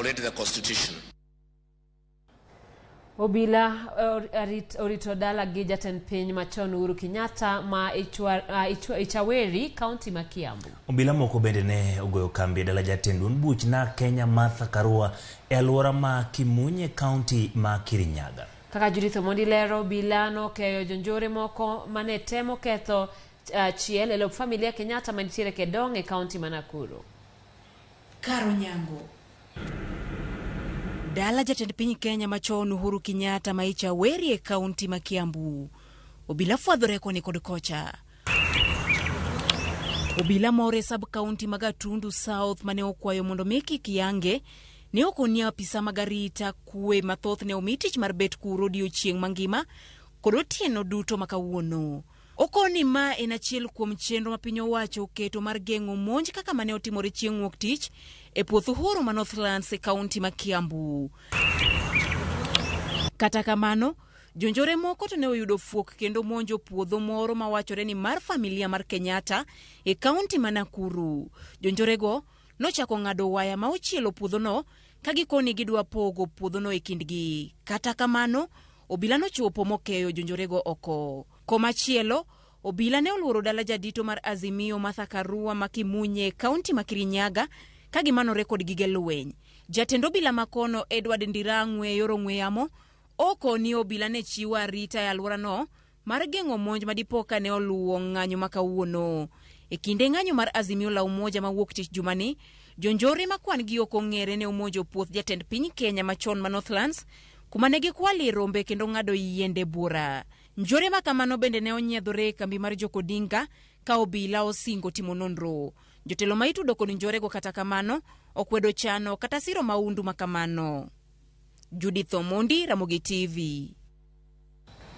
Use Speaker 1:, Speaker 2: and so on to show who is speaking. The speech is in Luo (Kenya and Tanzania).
Speaker 1: violate the constitution.
Speaker 2: Obila orito dala gi jatend piny machon Uhuru Kenyatta ma Ichaweri County ma Kiambu.
Speaker 3: Obila moko bende ne ogoyo kambi dala jatend duond buch na Kenya Martha Karua e alwora ma Kimunye County ma Kirinyaga.
Speaker 2: Kaka Judith Omondi lero, obila no keyo jonjore moko mane temo ketho chiel e lop familia Kenyatta manitiere Kedong e County ma Nakuru.
Speaker 4: Karo Nyango. Dala jatend piny Kenya machon Uhuru Kenyatta ma Ichaweri e County ma Kiambu. Obila fwadhore koni kod kocha. Obila more sub county Magatundu South mane okwayo mondo meki kiyange ne okonia apisa magarita kwe mathoth ne omitich mar bet kuro odiochieng' mangima kod otieno duto makawuono. Okoni ma en achiel kuom chenro ma piny owacho oketo mar geng'o monj kaka mane otimore chieng' wuok tich e puoth Uhuru ma Northlands e County ma Kiambu. Kata kamano, jonjore moko to ne oyudo fuok kendo monjo puodho moro ma wachore ni mar familia mar Kenyatta e County ma Nakuru. Jonjorego nochako ng'ado waya ma ochielo puodhono ka gikoni gidwa pogo puodhono e kindgi. Kata kamano, obila nochopo mokeyo jonjorego oko. Komachielo, obila ne oluoro dala jadito mar Azimio Martha Karua ma Kimunye County ma Kirinyaga ka gimanore kod gige lweny. Jatend obila makono Edward Ndirang'we yoro ng'we yamo okoni obila ne chiwo arita e alwora no mar geng'o monj madipoka ne oluwo ng'anyo makawuono. E kinde ng'anyo mar Azimio la Umoja ma wuok tich jumani, jonjore makwan gi ok ong'ere ne omonjo puoth jatend piny Kenya machon ma Northlands kuma ne gikwali rombe kendo ng'ado yiende bura. Njore makamano bende ne onyiedhore kambi mar Jokodinga ka obila osingo timo nonro. Jotelo ma itudo kod njorego kata kamano okwedo chano kata siro maundu makamano. Judith Omondi, Ramogi TV.